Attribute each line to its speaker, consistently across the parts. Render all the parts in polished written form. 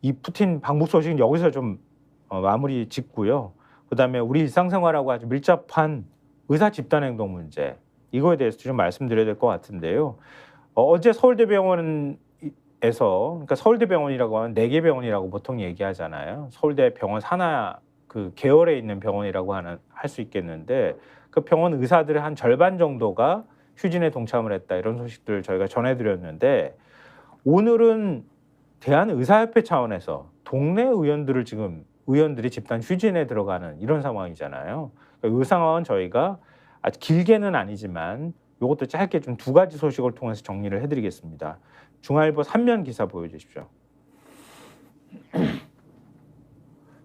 Speaker 1: 이 푸틴 방북 소식은 여기서 좀 마무리 짓고요. 그다음에 우리 일상생활하고 아주 밀접한 의사 집단행동 문제 이거에 대해서 좀 말씀드려야 될 것 같은데요. 어제 서울대병원에서 그러니까 서울대병원이라고 하면 4개 병원이라고 보통 얘기하잖아요. 서울대 병원 산하 그 계열에 있는 병원이라고 할 수 있겠는데 그 병원 의사들의 한 절반 정도가 휴진에 동참을 했다 이런 소식들 저희가 전해드렸는데 오늘은 대한의사협회 차원에서 동네 의원들이 집단 휴진에 들어가는 이런 상황이잖아요. 그러니까 이 상황은 저희가 아주 길게는 아니지만 이것도 짧게 좀 2가지 소식을 통해서 정리를 해드리겠습니다. 중앙일보 3면 기사 보여주십시오.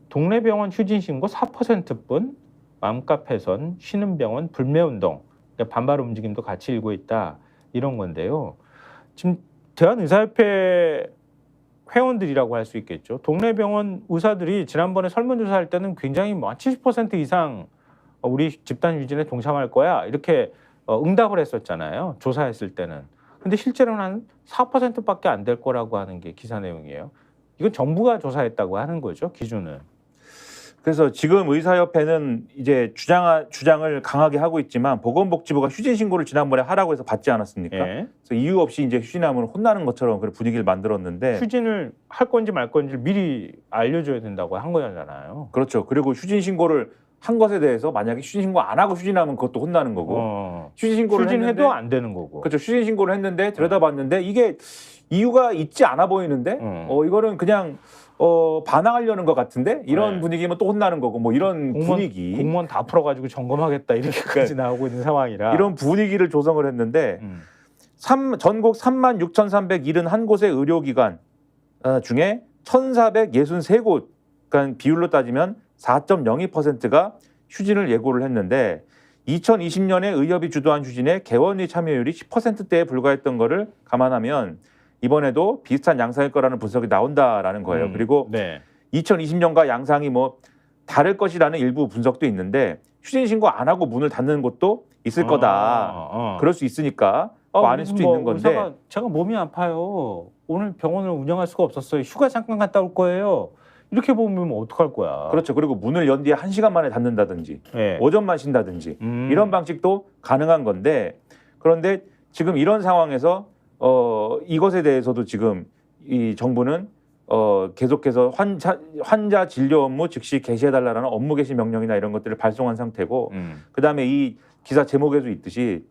Speaker 1: 동네 병원 휴진 신고 4%뿐 맘카페 훼손, 쉬는 병원 불매운동, 그러니까 반발 움직임도 같이 일고 있다 이런 건데요. 지금 대한의사협회 회원들이라고 할 수 있겠죠. 동네 병원 의사들이 지난번에 설문조사할 때는 굉장히 뭐 70% 이상 우리 집단 휴진에 동참할 거야 이렇게 응답을 했었잖아요. 조사했을 때는. 근데 실제로는 한 4%밖에 안 될 거라고 하는 게 기사 내용이에요. 이건 정부가 조사했다고 하는 거죠, 기준은.
Speaker 2: 그래서 지금 의사협회는 이제 주장을 강하게 하고 있지만 보건복지부가 휴진 신고를 지난번에 하라고 해서 받지 않았습니까?
Speaker 1: 예.
Speaker 2: 그래서 이유 없이 이제 휴진하면 혼나는 것처럼 그런 분위기를 만들었는데
Speaker 1: 휴진을 할 건지 말 건지를 미리 알려줘야 된다고 한 거잖아요.
Speaker 2: 그렇죠. 그리고 휴진 신고를 한 것에 대해서 만약에 휴진 신고 안 하고 휴진하면 그것도 혼나는 거고 휴진 신고를
Speaker 1: 휴진해도
Speaker 2: 했는데
Speaker 1: 안 되는 거고.
Speaker 2: 그렇죠. 휴진 신고를 했는데 들여다봤는데 이게 이유가 있지 않아 보이는데 이거는 그냥 반항하려는 것 같은데 이런
Speaker 1: 네.
Speaker 2: 분위기면 또 혼나는 거고 뭐 이런 분위기
Speaker 1: 공무원 다 풀어가지고 점검하겠다 이렇게까지 나오고 있는 상황이라
Speaker 2: 이런 분위기를 조성을 했는데 전국 36,371곳의 의료기관 중에 1,463곳 그러니까 비율로 따지면 4.02%가 휴진을 예고를 했는데 2020년에 의협이 주도한 휴진에 개원의 참여율이 10%대에 불과했던 거를 감안하면 이번에도 비슷한 양상일 거라는 분석이 나온다라는 거예요. 그리고
Speaker 1: 네.
Speaker 2: 2020년과 양상이 뭐 다를 것이라는 일부 분석도 있는데 휴진 신고 안 하고 문을 닫는 곳도 있을 거다. 그럴 수 있으니까 아닐 수도 있는 건데.
Speaker 1: 의사가 제가 몸이 아파요. 오늘 병원을 운영할 수가 없었어요. 휴가 잠깐 갔다 올 거예요. 이렇게 보면 어떡할 거야.
Speaker 2: 그렇죠. 그리고 문을 연 뒤에 1시간 만에 닫는다든지
Speaker 1: 네.
Speaker 2: 오전만 쉰다든지 이런 방식도 가능한 건데 그런데 지금 이런 상황에서 이것에 대해서도 지금 이 정부는 계속해서 환자 진료 업무 즉시 개시해달라는 업무 개시 명령이나 이런 것들을 발송한 상태고 그다음에 이 기사 제목에도 있듯이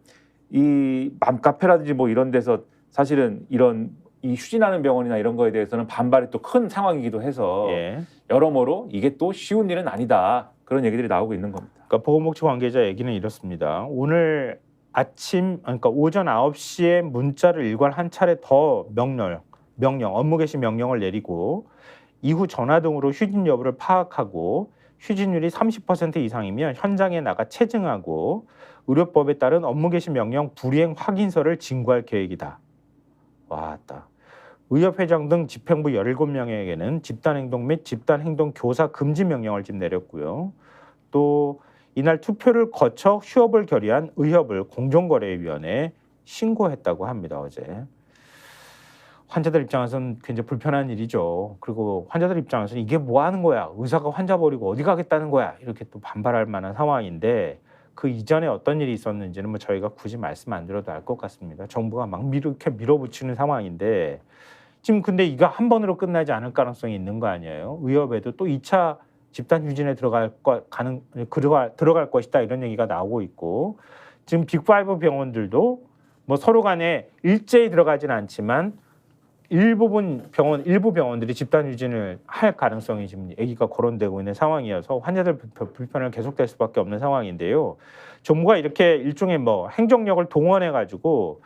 Speaker 2: 이 맘카페라든지 뭐 이런 데서 사실은 이 휴진하는 병원이나 이런 거에 대해서는 반발이 또 큰 상황이기도 해서 여러모로 이게 또 쉬운 일은 아니다 그런 얘기들이 나오고 있는 겁니다.
Speaker 1: 그러니까 보건복지 관계자 얘기는 이렇습니다. 오늘 그러니까 오전 9시에 문자를 일괄 한 차례 더 명령, 업무 개시 명령을 내리고 이후 전화 등으로 휴진 여부를 파악하고 휴진율이 30% 이상이면 현장에 나가 체증하고 의료법에 따른 업무 개시 명령 불이행 확인서를 진구할 계획이다. 왔다. 의협회장 등 집행부 17명에게는 집단행동 및 집단행동 교사 금지 명령을 지금 내렸고요. 또 이날 투표를 거쳐 휴업을 결의한 의협을 공정거래위원회에 신고했다고 합니다. 어제. 환자들 입장에서는 굉장히 불편한 일이죠. 그리고 환자들 입장에서는 이게 뭐 하는 거야. 의사가 환자 버리고 어디 가겠다는 거야. 이렇게 또 반발할 만한 상황인데 그 이전에 어떤 일이 있었는지는 뭐 저희가 굳이 말씀 안 드려도 알 것 같습니다. 정부가 막 이렇게 밀어붙이는 상황인데 지금 근데 이거 한 번으로 끝나지 않을 가능성이 있는 거 아니에요. 의협에도 또 2차 집단 휴진에 들어갈 것이다 이런 얘기가 나오고 있고 지금 빅5 병원들도 뭐 서로 간에 일제히 들어가진 않지만 일부 병원들이 집단 휴진을 할 가능성이 지금 얘기가 거론되고 있는 상황이어서 환자들 불편을 계속될 수밖에 없는 상황인데요. 정부가 이렇게 일종의 뭐 행정력을 동원해 가지고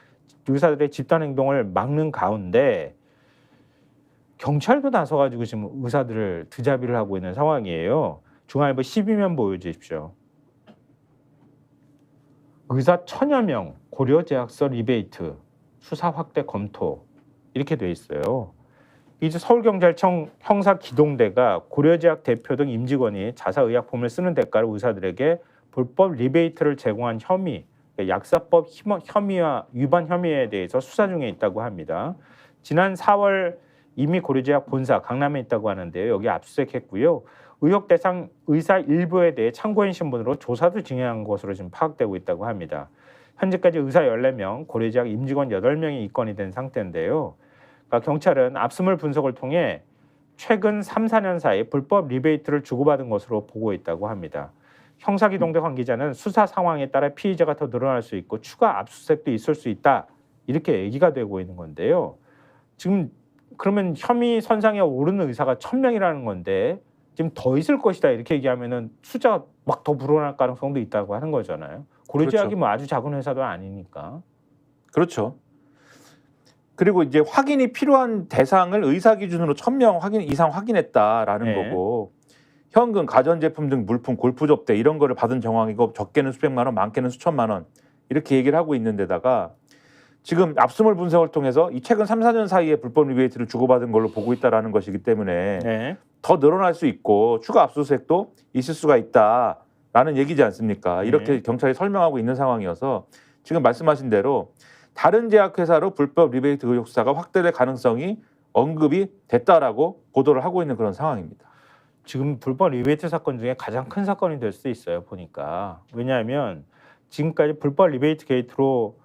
Speaker 1: 의사들의 집단 행동을 막는 가운데 경찰도 나서 가지고 지금 의사들을 드자비를 하고 있는 상황이에요. 중앙일보 12면 보여주십시오. 의사 1,000여 명 고려 제약서 리베이트 수사 확대 검토 이렇게 돼 있어요. 이제 서울경찰청 형사기동대가 고려제약 대표 등 임직원이 자사의약품을 쓰는 대가로 의사들에게 불법 리베이트를 제공한 혐의, 약사법 혐의와 위반 혐의에 대해서 수사 중에 있다고 합니다. 지난 4월 이미 고려제약 본사 강남에 있다고 하는데요. 여기 압수수색했고요. 의혹 대상 의사 일부에 대해 참고인 신분으로 조사도 진행한 것으로 지금 파악되고 있다고 합니다. 현재까지 의사 14명, 고려제약 임직원 8명이 입건이 된 상태인데요. 그러니까 경찰은 압수물 분석을 통해 최근 3, 4년 사이 불법 리베이트를 주고받은 것으로 보고 있다고 합니다. 형사기동대 관계자는 수사 상황에 따라 피의자가 더 늘어날 수 있고 추가 압수수색도 있을 수 있다. 이렇게 얘기가 되고 있는 건데요. 지금 그러면 혐의 선상에 오르는 의사가 1000명이라는 건데 지금 더 있을 것이다 이렇게 얘기하면은 숫자가 막 더 불어날 가능성도 있다고 하는 거잖아요. 고려제약이
Speaker 2: 그렇죠.
Speaker 1: 뭐 아주 작은 회사도 아니니까.
Speaker 2: 그렇죠. 그리고 이제 확인이 필요한 대상을 의사 기준으로 1000명 이상 확인했다라는
Speaker 1: 네.
Speaker 2: 거고 현금, 가전제품 등 물품, 골프 접대 이런 거를 받은 정황이고 적게는 수백만 원, 많게는 수천만 원 이렇게 얘기를 하고 있는 데다가 지금 압수물 분석을 통해서 이 최근 3, 4년 사이에 불법 리베이트를 주고받은 걸로 보고 있다라는 것이기 때문에
Speaker 1: 네.
Speaker 2: 더 늘어날 수 있고 추가 압수수색도 있을 수가 있다라는 얘기지 않습니까? 이렇게
Speaker 1: 네.
Speaker 2: 경찰이 설명하고 있는 상황이어서 지금 말씀하신 대로 다른 제약회사로 불법 리베이트 의혹 수사가 확대될 가능성이 언급이 됐다라고 보도를 하고 있는 그런 상황입니다.
Speaker 1: 지금 불법 리베이트 사건 중에 가장 큰 사건이 될 수도 있어요. 보니까. 왜냐하면 지금까지 불법 리베이트 게이트로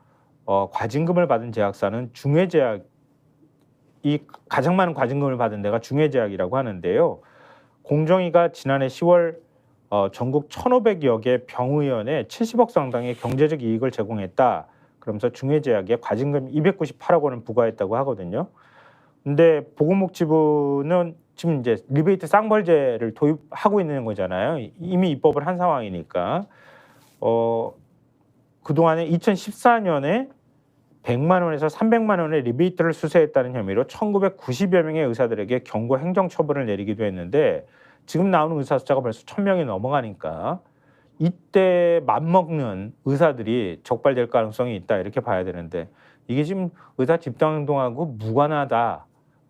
Speaker 1: 과징금을 받은 제약사는 중외제약 이 가장 많은 과징금을 받은 데가 중외제약이라고 하는데요. 공정위가 지난해 10월 전국 1,500여 개 병의원에 70억 상당의 경제적 이익을 제공했다. 그러면서 중외제약에 과징금 298억 원을 부과했다고 하거든요. 근데 보건복지부는 지금 이제 리베이트 쌍벌제를 도입하고 있는 거잖아요. 이미 입법을 한 상황이니까. 그동안에 2014년에 100만 원에서 300만 원의 리베이트를 수수했다는 혐의로 1990여 명의 의사들에게 경고 행정 처분을 내리기도 했는데 지금 나오는 의사 숫자가 벌써 1000명이 넘어가니까 이때 맘먹는 의사들이 적발될 가능성이 있다 이렇게 봐야 되는데 이게 지금 의사 집단행동하고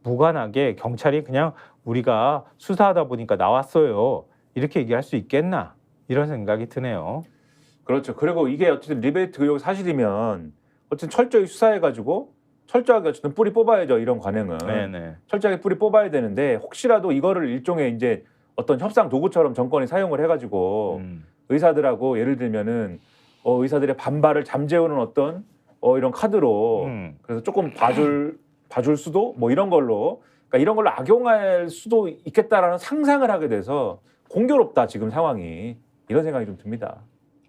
Speaker 1: 무관하게 경찰이 그냥 우리가 수사하다 보니까 나왔어요 이렇게 얘기할 수 있겠나 이런 생각이 드네요.
Speaker 2: 그렇죠. 그리고 이게 어쨌든 리베이트 의혹 사실이면 어쨌든 철저히 수사해가지고 철저하게 어쨌든 뿌리 뽑아야죠. 이런 관행은.
Speaker 1: 네네.
Speaker 2: 철저하게 뿌리 뽑아야 되는데 혹시라도 이거를 일종의 이제 어떤 협상 도구처럼 정권이 사용을 해가지고 의사들하고 예를 들면은 의사들의 반발을 잠재우는 어떤 이런 카드로 그래서 조금 봐줄 수도 뭐 이런 걸로 그러니까 이런 걸로 악용할 수도 있겠다라는 상상을 하게 돼서 공교롭다 지금 상황이 이런 생각이 좀 듭니다.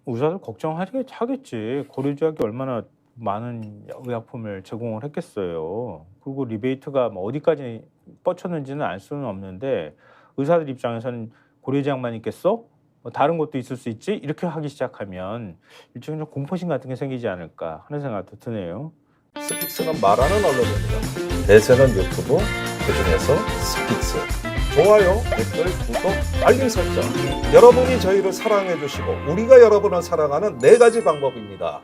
Speaker 1: 의사들 걱정하겠지. 고려제약이 얼마나 많은 의약품을 제공을 했겠어요. 그리고 리베이트가 뭐 어디까지 뻗쳤는지는 알 수는 없는데 의사들 입장에서는 고려제약만 있겠어? 뭐 다른 것도 있을 수 있지? 이렇게 하기 시작하면 일종의 공포심 같은 게 생기지 않을까 하는 생각도 드네요.
Speaker 3: 스픽스가 말하는 언론입니다. 대세는 유튜브, 그중에서 스픽스. 좋아요, 댓글, 구독, 알림 설정. 여러분이 저희를 사랑해 주시고 우리가 여러분을 사랑하는 4가지 방법입니다.